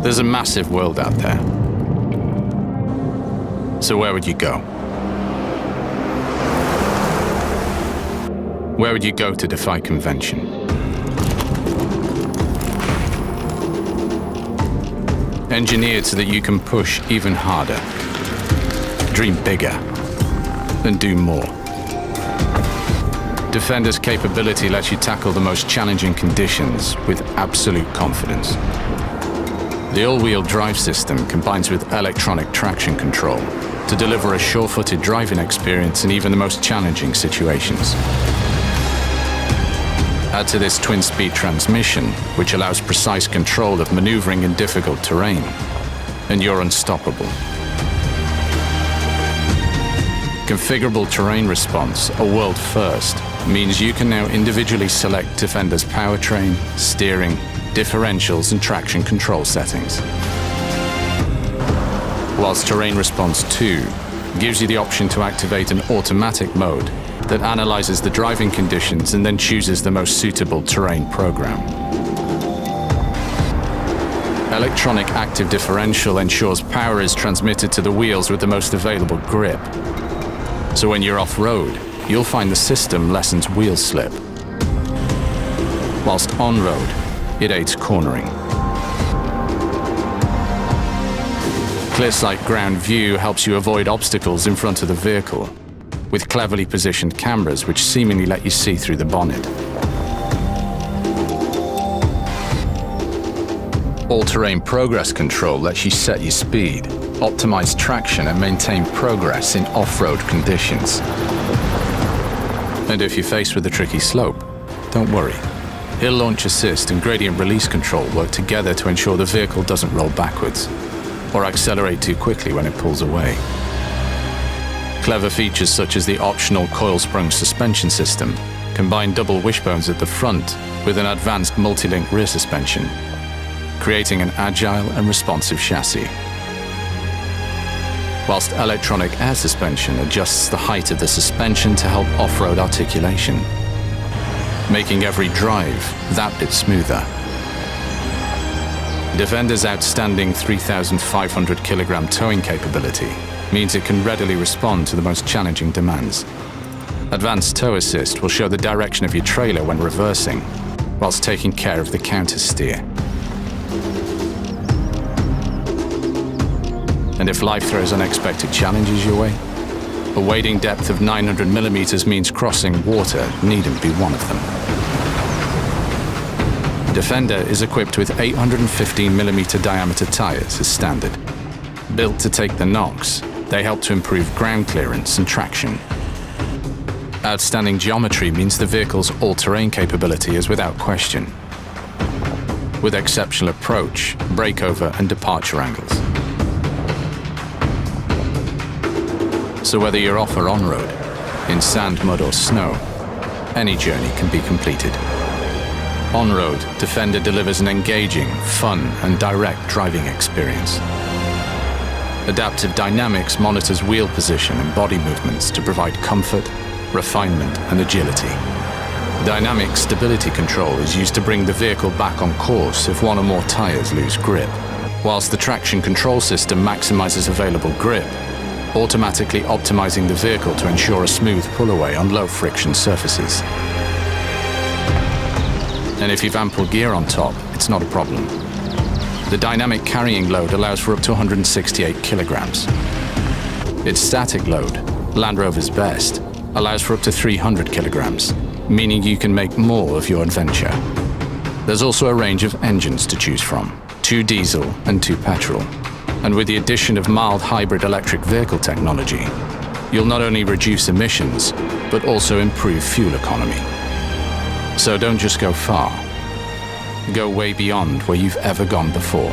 There's a massive world out there. So where would you go? Where would you go to defy convention? Engineered so that you can push even harder, dream bigger, and do more. Defender's capability lets you tackle the most challenging conditions with absolute confidence. The all-wheel drive system combines with electronic traction control to deliver a sure-footed driving experience in even the most challenging situations. Add to this twin-speed transmission, which allows precise control of maneuvering in difficult terrain, and you're unstoppable. Configurable terrain response, a world first, means you can now individually select Defender's powertrain, steering, differentials and traction control settings. Whilst Terrain Response 2 gives you the option to activate an automatic mode that analyzes the driving conditions and then chooses the most suitable terrain program. Electronic active differential ensures power is transmitted to the wheels with the most available grip. So when you're off-road, you'll find the system lessens wheel slip. Whilst on-road, it aids cornering. Clear-sight ground view helps you avoid obstacles in front of the vehicle, with cleverly positioned cameras which seemingly let you see through the bonnet. All-terrain progress control lets you set your speed, optimize traction and maintain progress in off-road conditions. And if you're faced with a tricky slope, don't worry. Hill launch assist and gradient release control work together to ensure the vehicle doesn't roll backwards or accelerate too quickly when it pulls away. Clever features such as the optional coil-sprung suspension system combine double wishbones at the front with an advanced multi-link rear suspension, creating an agile and responsive chassis. Whilst electronic air suspension adjusts the height of the suspension to help off-road articulation, making every drive that bit smoother. Defender's outstanding 3,500 kilogram towing capability means it can readily respond to the most challenging demands. Advanced tow assist will show the direction of your trailer when reversing, whilst taking care of the counter steer. And if life throws unexpected challenges your way, a wading depth of 900 millimeters means crossing water needn't be one of them. Defender is equipped with 815 millimeter diameter tires as standard. Built to take the knocks, they help to improve ground clearance and traction. Outstanding geometry means the vehicle's all-terrain capability is without question, with exceptional approach, breakover and departure angles. So whether you're off or on-road, in sand, mud or snow, any journey can be completed. On-road, Defender delivers an engaging, fun and direct driving experience. Adaptive Dynamics monitors wheel position and body movements to provide comfort, refinement and agility. Dynamic stability control is used to bring the vehicle back on course if one or more tires lose grip, whilst the traction control system maximizes available grip, automatically optimizing the vehicle to ensure a smooth pull-away on low-friction surfaces. And if you've ample gear on top, it's not a problem. The dynamic carrying load allows for up to 168 kilograms. Its static load, Land Rover's best, allows for up to 300 kilograms, meaning you can make more of your adventure. There's also a range of engines to choose from, 2 diesel and 2 petrol. And with the addition of mild hybrid electric vehicle technology, you'll not only reduce emissions, but also improve fuel economy. So don't just go far. Go way beyond where you've ever gone before.